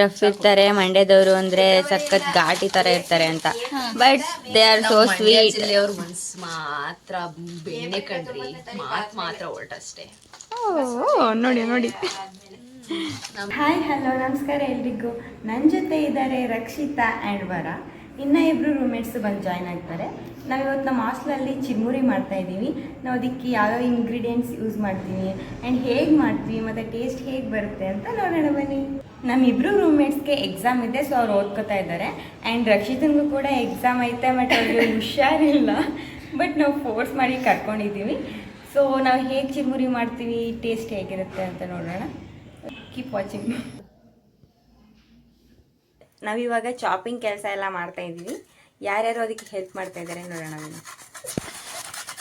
Rough ಇರ್ತಾರೆ ಮಂಡ್ಯದವರು ಅಂದ್ರೆ ಸಖತ್ ಘಾಟಿ ತರ ಇರ್ತಾರೆ ಅಂತ. But they are so sweet. ಅವ್ರ ಮನ್ಸ್ ಮಾತ್ರ ಬೆಣ್ಣೆ ಕಂಡ್ರಿ ಮಾತ್ರ ಹೊರಟಷ್ಟೇ. ನೋಡಿ ನೋಡಿ. ಹಾಯ್ ಹಲೋ ನಮಸ್ಕಾರ ಎಲ್ರಿಗೂ. ನನ್ನ ಜೊತೆ ಇದ್ದಾರೆ ರಕ್ಷಿತಾ ಆ್ಯಂಡ್ ವರ. ಇನ್ನೂ ಇಬ್ಬರು ರೂಮ್ಮೇಟ್ಸು ಬಂದು ಜಾಯ್ನ್ ಆಗ್ತಾರೆ. ನಾವಿವತ್ತು ನಮ್ಮ ಹಾಸ್ಟೆಲಲ್ಲಿ ಚಿರ್ಮುರಿ ಮಾಡ್ತಾಯಿದ್ದೀವಿ. ನಾವು ಅದಕ್ಕೆ ಯಾವ್ಯಾವ ಇಂಗ್ರೀಡಿಯೆಂಟ್ಸ್ ಯೂಸ್ ಮಾಡ್ತೀವಿ ಆ್ಯಂಡ್ ಹೇಗೆ ಮಾಡ್ತೀವಿ ಮತ್ತು ಟೇಸ್ಟ್ ಹೇಗೆ ಬರುತ್ತೆ ಅಂತ ನೋಡೋಣ ಬನ್ನಿ. ನಮ್ಮಿಬ್ಬರು ರೂಮ್ಮೇಟ್ಸ್ಗೆ ಎಕ್ಸಾಮ್ ಇದೆ, ಸೊ ಅವ್ರು ಓದ್ಕೋತಾ ಇದ್ದಾರೆ. ಆ್ಯಂಡ್ ರಕ್ಷಿತನಿಗೂ ಕೂಡ ಎಕ್ಸಾಮ್ ಐತೆ, ಬಟ್ ಅವ್ರಿಗೆ ಹುಷಾರಿಲ್ಲ. ಬಟ್ ನಾವು ಫೋರ್ಸ್ ಮಾಡಿ ಕರ್ಕೊಂಡಿದ್ದೀವಿ. ಸೊ ನಾವು ಹೇಗೆ ಚಿರ್ಮುರಿ ಮಾಡ್ತೀವಿ, ಟೇಸ್ಟ್ ಹೇಗಿರುತ್ತೆ ಅಂತ ನೋಡೋಣ. Keep watching. ನಾವಿವಾಗ ಚಾಪಿಂಗ್ ಕೆಲಸ ಎಲ್ಲ ಮಾಡ್ತಾ ಇದ್ದೀವಿ. ಯಾರ್ಯಾರು ಅದಕ್ಕೆ ಹೆಲ್ಪ್ ಮಾಡ್ತಾ ಇದ್ದಾರೆ ನೋಡೋಣ.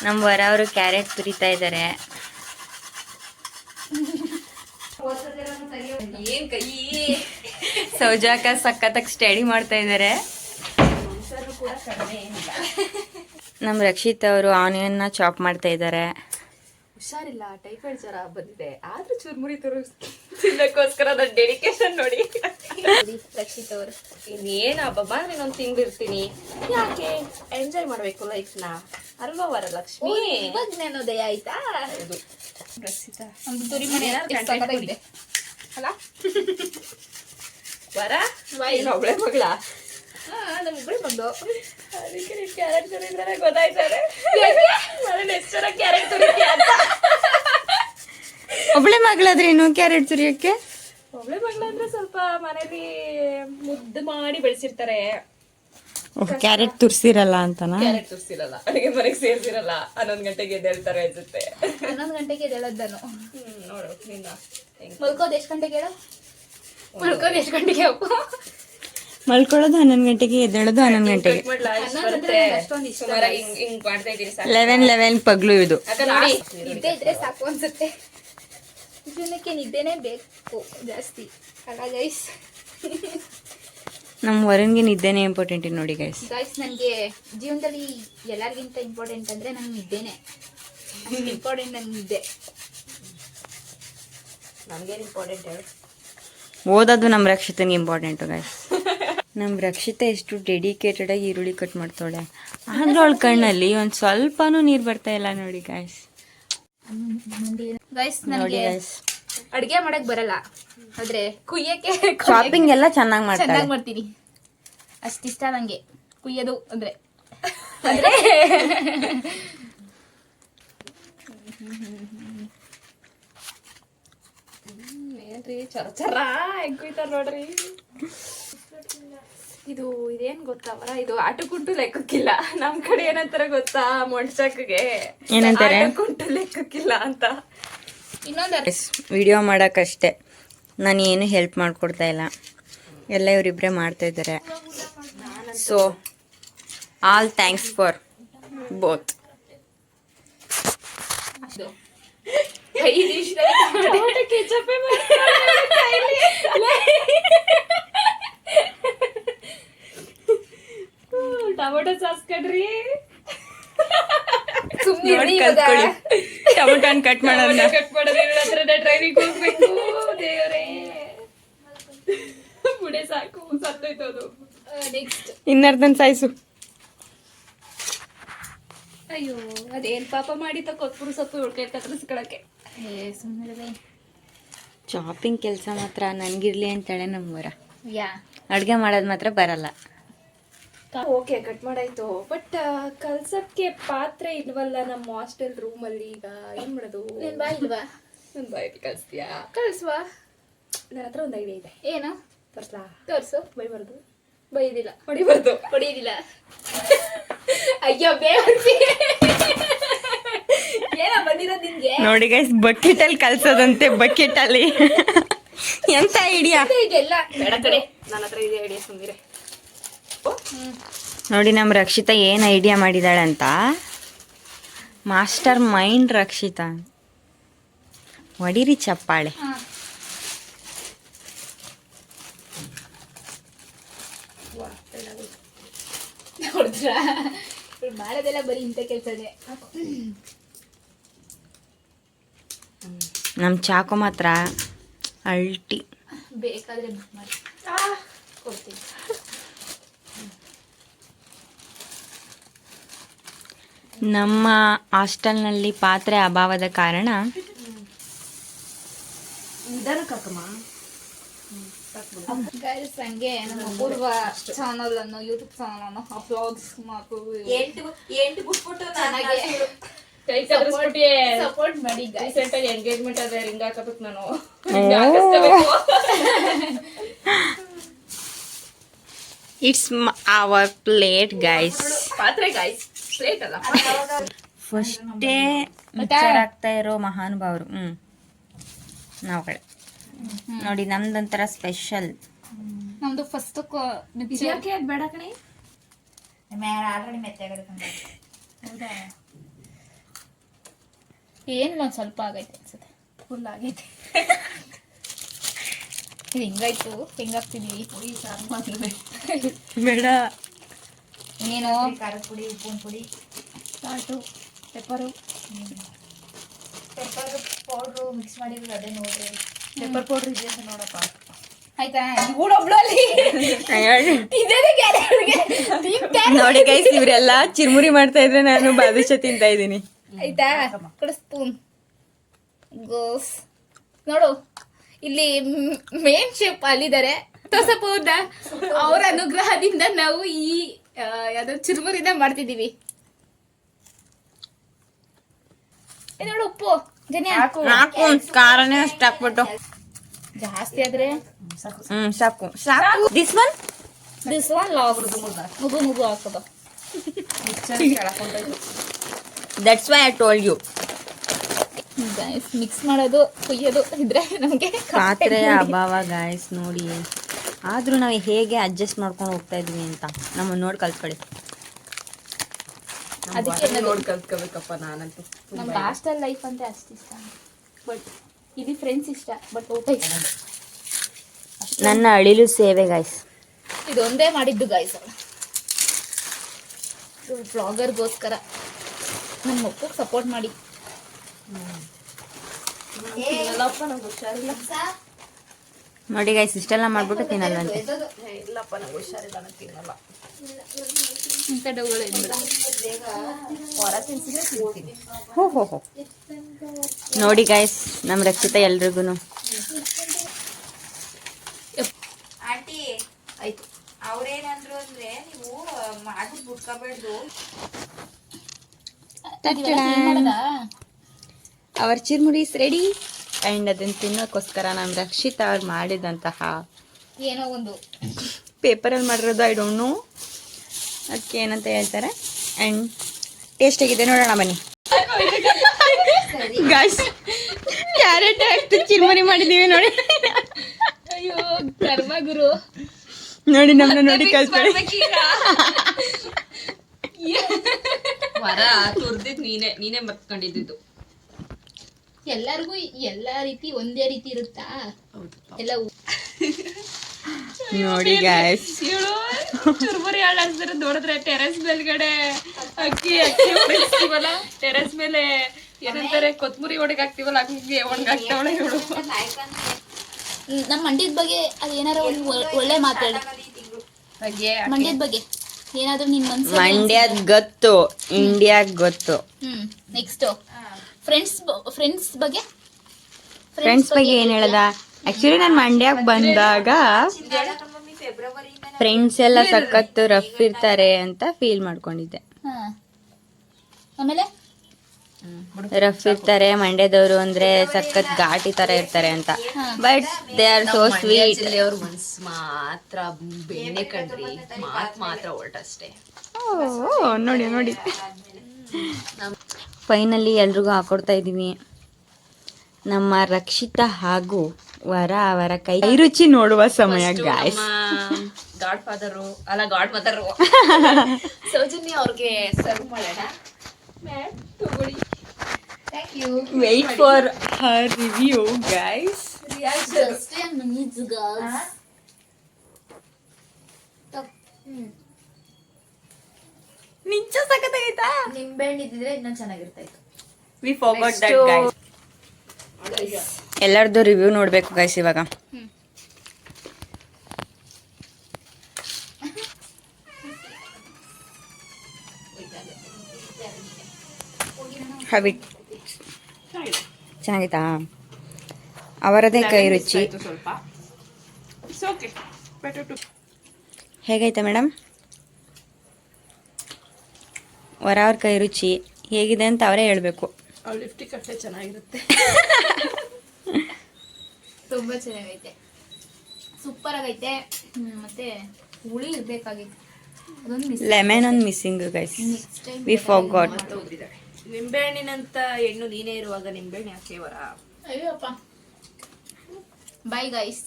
ನಮ್ಮ ವರ ಅವರು ಕ್ಯಾರೆಟ್ ತುರಿತಾ ಇದ್ದಾರೆ. ಸೌಜಾಕ ಸಖತ್ತಾಗಿ ಸ್ಟಡಿ ಮಾಡ್ತಾ ಇದ್ದಾರೆ. ನಮ್ಮ ರಕ್ಷಿತ್ ಅವರು ಆನಿಯನ್ನ ಚಾಪ್ ಮಾಡ್ತಾ ಇದ್ದಾರೆ. ಹುಷಾರಿಲ್ಲ, ಟೈಫಾಯ್ಡ್ ಜ್ವರ ಬಂದಿದೆ, ಆದ್ರೂ ಚುರ್ಮುರಿ ತಿನ್ನಕ್ಕೋಸ್ಕರ ನನ್ನ ಡೆಡಿಕೇಶನ್ ನೋಡಿ. ರಕ್ಷಿತ್ ಅವರು ಇನ್ನೇನ ಹಬ್ಬ ನಾನೊಂದು ತಿಂದಿರ್ತೀನಿ, ಯಾಕೆ ಎಂಜಾಯ್ ಮಾಡ್ಬೇಕು ಲೈಫ್ ನ ಅಲ್ವಾ ವರಲಕ್ಷ್ಮಿ? ಜ್ಞಾನೋದಯ ಆಯ್ತಾ? ಹೌದು ರಕ್ಷಿತಾ, ಒಂದು ತುರಿ ಮನೆ ಇದೆ ಅಲ್ಲ ವರ ಒಬ್ಳೆ ಮಗಳ. ನಮ್ಮಿಬ್ಬಳೆ ಮಗಳು, ಅದಕ್ಕೆ ನೀವು ಕ್ಯಾರೆಟ್ ತುರಿದ್ರೆ ಗೊತ್ತಾಯ್ತಾರೆ. ಕ್ಯಾರೆಟ್ ತುರಿತೀಯ ಅಂತ. ಒಬ್ಳೆ ಮಗಳಾದ್ರೇನು ಕ್ಯಾರೆಟ್ ತುರಿಯಕ್ಕೆ? ಒಬ್ಳೆ ಮಗಳಂದ್ರೆ ಸ್ವಲ್ಪ ಮನೇಲಿ ಮುದ್ದು ಮಾಡಿ ಬೆಳೆಸಿರ್ತಾರೆ. ಕ್ಯಾರೆಟ್ ತುರ್ಸಿರಲ್ಲ ಅಂತನಾ? ಕ್ಯಾರೆಟ್ ತುರ್ಸಿರಲ್ಲ, ಅಡಿಗೆ ಮನೆಗೆ ಸೇರ್ಸಿರಲ್ಲ. 11 ಗಂಟೆಗೆ ಎದ್ದೇಳ್ತಾರೆ ಅನ್ಸುತ್ತೆ. 11 ಗಂಟೆಗೆ ಎದ್ದೇಳೋದನ್ನು ನೋಡು ನಿನ್ನ ಮಲ್ಕೋದು ಎಷ್ಟು ಗಂಟೆಗೆ ಹೇಳು? ಮಲ್ಕೋದು ಎಷ್ಟು ಗಂಟೆಗೆ? ಮಲ್ಕೊಳ್ಳೋದು 11 ಗಂಟೆಗೆ, ಎದ್ದೇಳೋದು 11 ಗಂಟೆಗೆ. ಹಿಂಗ್ ಮಾಡ್ತಾ ಇದೀನಿ 11 ಪಗ್ಲು ಇದು. ನಿದ್ದೆ ಇದ್ರೆ ಸಾಕು ಅನ್ಸುತ್ತೆ. ಜೀವನಕ್ಕೆ ನಿದ್ದೆನೇ ಬೇಕು ಜಾಸ್ತಿ ಅಲ್ಲ ಗೈಸ್? ನಮ್ಮ ವರನ್ಗೆ ನಿದ್ದೆನೇ ಇಂಪಾರ್ಟೆಂಟ್ ನೋಡಿ ಗೈಸ್. ನನಗೆ ಜೀವನದಲ್ಲಿ ಎಲ್ಲರಿಗಿಂತ ಇಂಪಾರ್ಟೆಂಟ್ ಅಂದ್ರೆ ನಂಗೆ ನಿದ್ದೆನೆ. ಇಂಪಾರ್ಟೆಂಟ್ ನಂಗೆ ನಿದ್ದೆ. ನಮ್ಗೇನು ಇಂಪಾರ್ಟೆಂಟ್ ಹೇಳು? ಓದೋದು ನಮ್ಮ ರಕ್ಷಿತನಿಗೆ ಇಂಪಾರ್ಟೆಂಟು ಗೈಸ್. ನಮ್ಮ ರಕ್ಷಿತ ಎಷ್ಟು ಡೆಡಿಕೇಟೆಡ್ ಆಗಿ ಈರುಳ್ಳಿ ಕಟ್ ಮಾಡ್ತಾಳೆ, ಆದ್ರೆ ಅವಳ ಕಣ್ಣಲ್ಲಿ ಒಂದು ಸ್ವಲ್ಪನೂ ನೀರು ಬರ್ತಾ ಇಲ್ಲ ನೋಡಿ ಗೈಸ್. ಗೈಸ್ ನನಗೆ ಅಡುಗೆ ಮಾಡಕ್ ಬರಲ್ಲ, ಆದ್ರೆ ಕುಯ್ಯಕ್ಕೆ ಶಾಪಿಂಗ್ ಎಲ್ಲ ಚೆನ್ನಾಗಿ ಮಾಡ್ತೀನಿ. ಅಷ್ಟಿಷ್ಟ ನಂಗೆ ಕುಯ್ಯೋದು ಅಂದ್ರೆ. ಅಂದ್ರೆ ಏನ್ರಿ ಚರ ಹೆಂಗ್ ಕುಯ್ತಾರ ನೋಡ್ರಿ. ಇದೇನ್ ಗೊತ್ತಾವರ, ಇದು ಆಟುಕುಂಟು ಲೆಕ್ಕಕ್ಕಿಲ್ಲ. ನಮ್ ಕಡೆ ಏನಂತಾರ ಗೊತ್ತಾ? ಮೊಂಡ್ಸಕ್ಗೆ ಏನಂತಾರೆ? ಆಟುಕುಂಟು ಲೆಕ್ಕಕ್ಕಿಲ್ಲ ಅಂತ. ಇನ್ನೊಂದು ವಿಡಿಯೋ ಮಾಡೋಕ್ಕಷ್ಟೇ, ನಾನು ಏನು ಹೆಲ್ಪ್ ಮಾಡಿಕೊಡ್ತಾ ಇಲ್ಲ, ಎಲ್ಲ ಇವರಿಬ್ಬರೇ ಮಾಡ್ತಾ ಇದ್ದಾರೆ. So all thanks for both. 5 ನಿಮಿಷದಲ್ಲಿ ಕೆಚಪೇ ಟೊಮೊಟೊ ಸಾಸ್ ಕಡ್ರಿ. ಟೊಮೊಟೊ ಕಟ್ ಮಾಡೋದನ್ನ ಟ್ರೈನಿಂಗ್ ಹೋಗ್ಬೇಕು. ದೇವರೇ ಬುಡೆ ಸಾಕು, ಸತ್ತೋಯ್ತು ಅದು. ನೆಕ್ಸ್ಟ್ ಇನ್ನರ್ಧನ್ ಸಾಯಿಸು. ಅಯ್ಯೋ ಅದೇನ್ ಪಾಪ ಮಾಡಿ ಕೊತ್ಪುರು ಸೊಪ್ಪು ಉಳ್ಕೈ ಕತ್ತರಿಸ್ಕೊಳಕ್ಕೆ. ಸುಮ್ಮನೆ ಶಾಪಿಂಗ್ ಕೆಲಸ ಮಾತ್ರ ನನಗಿರ್ಲಿ ಅಂತಾಳೆ ನಮ್ಮ ವರ. ಯಾ ಅಡುಗೆ ಮಾಡೋದು ಮಾತ್ರ ಬರಲ್ಲ. ಓಕೆ ಕಟ್ ಮಾಡಾಯ್ತು, ಬಟ್ ಕಲ್ಸಕ್ಕೆ ಪಾತ್ರೆ ಇಲ್ವಲ್ಲ ನಮ್ಮ ಹಾಸ್ಟೆಲ್ ರೂಮ್ ಅಲ್ಲಿ. ಈಗ ಏನ್ ಮಾಡೋದು? ನೀನ್ ಬಾ ಇಲ್ವಾ? ನನ್ ಬಾಯಲ್ಲಿ ಕಳಿಸ್ತೀಯಾ? ಕಳ್ಸುವ. ನನ್ನ ಹತ್ರ ಒಂದು ಐಡಿಯಾ ಇದೆ. ಏನು? ತೋರ್ಸ್ಲಾ? ತೋರ್ಸು. ಬೈಬಾರ್ದು, ಬೈದಿಲ್ಲ, ಹೊಡಿಬಾರ್ದು. ಹೊಡಿಯೋದಿಲ್ಲ. ಅಯ್ಯೋ ಬೇವರ್ಸಿ ಏನ ಬಂದಿರೋದು ನಿನ್ಗೆ? ನೋಡಿ ಗೈಸ್, ಬಕೆಟ್ ಅಲ್ಲಿ ಕಲ್ಸೋದಂತೆ. ಬಕೆಟ್ ಅಲ್ಲಿ ಎಂತ ಐಡಿಯಾ ಇದೆಲ್ಲ ಬೇಡ ಕಡೆ, ನನ್ನ ಹತ್ರ ಇದೆ ಐಡಿಯಾ. ಸುಂದಿರೆ ನೋಡಿ ನಮ್ಮ ರಕ್ಷಿತಾ ಏನು ಐಡಿಯಾ ಮಾಡಿದಾಳೆ ಅಂತ. Master mind Rakshita. ಹೊಡಿರಿ ಚಪ್ಪಾಳೆ. ಮಾಡೋದೆಲ್ಲ ಬರೀ ಇಂಥ ಕೆಲಸನೇ. ನಮ್ಮ ಚಾಕು ಮಾತ್ರ ಅಲ್ಟಿ. ಬೇಕಾದ್ರೆ ಬುಕ್ ಮಾಡಿ ಕೊಡ್ತೀನಿ. ನಮ್ಮ ಹಾಸ್ಟೆಲ್ನಲ್ಲಿ ಪಾತ್ರೆ ಅಭಾವದ ಕಾರಣ ಗೈಸ್ ಹಂಗೆ ನಮ್ಮ ಪೂರ್ವ ಚಾನಲ್ ಅನ್ನು ಯೂಟ್ಯೂಬ್ ಚಾನಲ್ ಅನ್ನು ಅಪ್ಲೋಡ್ಸ್ ಸಪೋರ್ಟ್ ಮಾಡಿ ಎಂಗೇಜ್ಮೆಂಟ್ ಅದೇ ರಿಂಗ್ ಹಾಕಬೇಕು ನಾನು. It's hour plate guys. ಪಾತ್ರೆ ಗೈಸ್, ಪ್ಲೇಟ್ ಅಲ್ಲ. ಫಸ್ಟೇ ಮಿಕ್ಸರ್ ಆಗ್ತಾ ಇರೋ ಮಹಾನುಭಾವರು. ನಾವು ಕಡೆ ನೋಡಿ ನಮ್ದೊಂಥರ ಸ್ಪೆಷಲ್. ನಮ್ದು ಫಸ್ಟ್ ಬೇಡ ಕಣೆ, ಏನಿಲ್ಲ ಒಂದ್ ಸ್ವಲ್ಪ ಆಗೈತೆ ಅನ್ಸುತ್ತೆ, ಫುಲ್ ಆಗೈತೆ. ಹೆಂಗಾಯ್ತು, ಹೆಂಗಾಗ್ತಿದೀವಿ ಬೇಡ. ಏನು ಖಾರದ ಪುಡಿ, ಉಪ್ಪಿನ ಪುಡಿ, ಸಾಲ್ಟು, ಪೆಪ್ಪರು ಪೌಡ್ರು ಮಿಕ್ಸ್ ಮಾಡಿರೋದು ಅದೇ ನೋಡ್ರಿ. ಪೆಪ್ಪರ್ ಪೌಡರ್ ಇದೆ ಅಂತ ನೋಡಪ್ಪ. ಆಯ್ತಾ, ಇವಳೊಬ್ಳು ಅಲ್ಲಿ ನೋಡಿ ಗೈಸ್, ಇವರೆಲ್ಲ ಚಿರ್ಮುರಿ ಮಾಡ್ತಾ ಇದ್ರೆ ನಾನು ಬಾದುಷ ತಿಂತಾ ಇದ್ದೀನಿ. ಆಯ್ತಾ, ಕೊಡು ಸ್ಪೂನ್. ಗೋಸ್ ನೋಡು, ಇಲ್ಲಿ ಮೇನ್ ಶೇಪ್ ಅಲ್ಲಿದ್ದಾರೆ ತೋಸಪೌದ. ಅವರ ಅನುಗ್ರಹದಿಂದ ನಾವು ಈ ಯಾವ್ದು ಚುರುಮುರಿನ ಮಾಡ್ತಿದೀವಿ. ನೋಡು ಉಪ್ಪು ಜನ ನಾಲ್ಕು ಖಾರನೇ ಅಷ್ಟು ಹಾಕ್ಬಿಟ್ಟು ಜಾಸ್ತಿ ಆದ್ರೆ ಸಾಕು ಸಾಕು. ದಿಸ್ ಒನ್ ಲಾಸ್ ಮುಗು ಹಾಕೋದು. That's why I told you. Mix ಮಾಡೋದು ಕುಯ್ಯೋದು ಇದ್ರೆ ನಮ್ಗೆ ಪಾತ್ರೆಯ ಅಭಾವ ಗಾಯ್ಸ್ ನೋಡಿ. ಆದ್ರೂ ನಾವು ಹೇಗೆ ಅಡ್ಜಸ್ಟ್ ಮಾಡ್ಕೊಂಡು ಹೋಗ್ತಾ ಇದೀವಿ ಅಂತ ನಮ್ಮನ್ನ ನೋಡಿ ಕಲ್ತ್ಕೊಳ್ಳಿ. ಅದಕ್ಕೆ ನೋಡಿ ಕಲ್ತ್ಕೋಬೇಕಪ್ಪ ನಾನಂತೂ. ನಮ್ ಹಾಸ್ಟೆಲ್ ಲೈಫ್ ಅಂತ ಅಷ್ಟು ಇಷ್ಟ, ಬಟ್ ಇಲ್ಲಿ ಫ್ರೆಂಡ್ಸ್ ಇಷ್ಟ, ಬಟ್ ಊಟ ಇಷ್ಟ. ನನ್ನ ಅಳಿಲು ಸೇವೆ ಗಾಯ್ಸ್. ಇದೊಂದೇ ಮಾಡಿದ್ದು ಗಾಯ್ಸ್, ಬ್ಲಾಗರ್ಗೋಸ್ಕರ ನಮ್ಮ ಮಕ್ಕಳಿಗೆ ಸಪೋರ್ಟ್ ಮಾಡಿ. ನೋಡಿ ಗೈಸ್, ಇಷ್ಟೆಲ್ಲ ಮಾಡ್ಬಿಟ್ಟು ತಿನ್ನಲ್ವಂತೆ. ಇಲ್ಲಪ್ಪ, ನಂಗೆ ಹುಷಾರಿಲ್ಲ, ನಾನು ತಿನ್ನಲ್ಲ. ಇಂಥ ಡೌಗಳು ಹೊರ ತಿನ್ಸಿದ್ರೆ ತಿಂತೀನಿ. ಹೋ ಹೋ ಹೋ. ನೋಡಿ ಗೈಸ್, ನಮ್ಮ ರಕ್ಷಿತ ಎಲ್ರಿಗೂ ಆಂಟಿ ಆಯ್ತು. ಅವ್ರೇನಂದ್ರು ಅಂದ್ರೆ ನೀವು ಮಾಡ್ಬಿಟ್ಟು ಬಿಟ್ಕೋಬೇಡ್ದು. ಅವರ್ ಚಿರ್ಮುರೀಸ್ ರೆಡಿ. ಆ್ಯಂಡ್ ಅದನ್ನು ತಿನ್ನೋಕ್ಕೋಸ್ಕರ ನಮ್ಮ ರಕ್ಷಿತ ಅವ್ರು ಮಾಡಿದಂತಹ ಏನೋ ಒಂದು ಪೇಪರಲ್ಲಿ ಮಾಡಿರೋದು, ಐ ಡೋಂಟ್ ನೋ ಅದಕ್ಕೆ ಏನಂತ ಹೇಳ್ತಾರೆ. ಆ್ಯಂಡ್ ಟೇಸ್ಟ್ ಆಗಿದೆ, ನೋಡೋಣ ಬನ್ನಿ ಗಾಯ್ಸ್. ಕ್ಯಾರೆಟ್ ಅಷ್ಟು ಚಿರ್ಮುರಿ ಮಾಡಿದ್ದೀವಿ ನೋಡಿ. ಅಯ್ಯೋ ಕರ್ಮ ಗುರು, ನೋಡಿ ನಮ್ಮನ್ನ ನೋಡಿ ಕಲ್ತ್ಕೊಳ್ಳಿ. ವರ ತುರ್ದಿದ್ ನೀನೇ ಮತ್ಕೊಂಡಿದ್ದು. ಎಲ್ಲರಿಗೂ ಎಲ್ಲಾ ರೀತಿ ಒಂದೇ ರೀತಿ ಇರುತ್ತಾ? ಎಲ್ಲ ನೋಡಿ ಗಾಯ್ಸ್, ಚುರುಮುರಿ ಹಾಳಾಡ್ತಾರೆ ನೋಡಿದ್ರೆ. ಟೆರೆಸ್ ಮೇಲ್ಗಡೆ ಅಕ್ಕಿ ಹೊಡಿಸ್ತೀವಲ್ಲ, ಟೆರೆಸ್ ಮೇಲೆ ಏನಂತಾರೆ ಕೊತ್ಮುರಿ ಒಣಗಾಕ್ತಿವಲ್ಲ, ಹಂಗೆ ಒಣಗಾಕ್ತಾವಳೆ ಇವಳು. ನಮ್ಮ ಮಂಡ್ಯದ ಬಗ್ಗೆ ಅದೇನಾರ ಒಂದು ಒಳ್ಳೆ ಮಾತಾಡ. ಮಂಡ್ಯದ ಬಗ್ಗೆ ಏನಾದ್ರೂ ನಿನ್ ಮನ್ಸು? ಮಂಡ್ಯದ ಗೊತ್ತು, ಇಂಡಿಯಾಗ್ ಗೊತ್ತು. ನೆಕ್ಸ್ಟ್ ಫ್ರೆಂಡ್ಸ್ ಬಗ್ಗೆ ಏನ್ ಹೇಳದ? ಆಕ್ಚುಲಿ ನಾನು ಮಂಡ್ಯಾಗ ಬಂದಾಗ ಫ್ರೆಂಡ್ಸ್ ಎಲ್ಲ ಸಖತ್ ರಫ್ ಇರ್ತಾರೆ ಅಂತ ಫೀಲ್ ಮಾಡ್ಕೊಂಡಿದ್ದೆ. ಆಮೇಲೆ ರಫ್ ಇರ್ತಾರೆ ಮಂಡ್ಯದವರು ಅಂದ್ರೆ ಸಖತ್ ಘಾಟಿ ತರ ಇರ್ತಾರೆ ಅಂತ. But they are so sweet. ಅವ್ರ ಮನ್ಸ್ ಮಾತ್ರ ಬೆಣ್ಣೆ ಕಣ್ರಿ, ಮಾತ್ರ ಹೊರಟಷ್ಟೇ. ನೋಡಿ ನೋಡಿ, ಫೈನಲಿ ಎಲ್ರಿಗೂ ಹಾಕೊಡ್ತಾ ಇದೀವಿ. ನಮ್ಮ ರಕ್ಷಿತಾ ಹಾಗೂ ವರ ಅವರ ಕೈ ರುಚಿ ನೋಡುವ ಸಮಯ ಗಾಯ್ಸ್. ಗಾಡ್ ಫಾದರು ಅಲ್ಲ, ಗಾಡ್ ಮದರ್ ಸೌಜನ್ಯ ಅವ್ರಿಗೆ ಸರ್ವ್ ಮಾಡೋಣ. ತಗೊಳ್ಳಿ. Thank you. Wait for her review guys. ನಿಜ ಸಖತ್ತಾಗೈತಾ? ನಿಂಬೆಹಣ್ಣು ಇದ್ದಿದ್ರೆ ಇನ್ನೂ ಚೆನ್ನಾಗಿರ್ತಾ ಇತ್ತು. We forgot that guys. ಎಲ್ಲರದ್ದು ರಿವ್ಯೂ ನೋಡಬೇಕು ಗೈಸ್ ಇವಾಗ. ಹ್ಯಾಬಿಟ್ ಚೆನ್ನಾಗಿತ್ತಾ? ಅವರದೇ ಕೈ ರುಚಿ ಸ್ವಲ್ಪ ಓಕೆ ಬೆಟರ್ ಟು ಹೇಗೈತೆ ಮೇಡಮ್? ಅವ್ರ ಕೈ ರುಚಿ ಹೇಗಿದೆ ಅಂತ ಅವರೇ ಹೇಳಬೇಕು. ಅವ್ರ ಲಿಫ್ಟಿಕ್ ಅಷ್ಟೇ ಚೆನ್ನಾಗಿರುತ್ತೆ. ತುಂಬಾ ಚೆನ್ನಾಗೈತೆ, ಸೂಪರ್ ಆಗೈತೆ. ಮತ್ತೆ ಹುಳಿ ಇರ್ಬೇಕಾಗಿತ್ತು, ಅದೊಂದು ಮಿಸ್. ಲೆಮನ್ ಒಂದು missing guys, next time we forgot. ಮತ್ತೆ ಉದ್ರಿದ್ದಾಳೆ. ನಿಂಬೆಹಣ್ಣಿನಂತ ಹೆಣ್ಣು ನೀನೇ ಇರುವಾಗ ನಿಂಬೆಹಣ್ಣು ಯಾಕೆ ವರ? ಅಯ್ಯಪ್ಪ. Bye guys.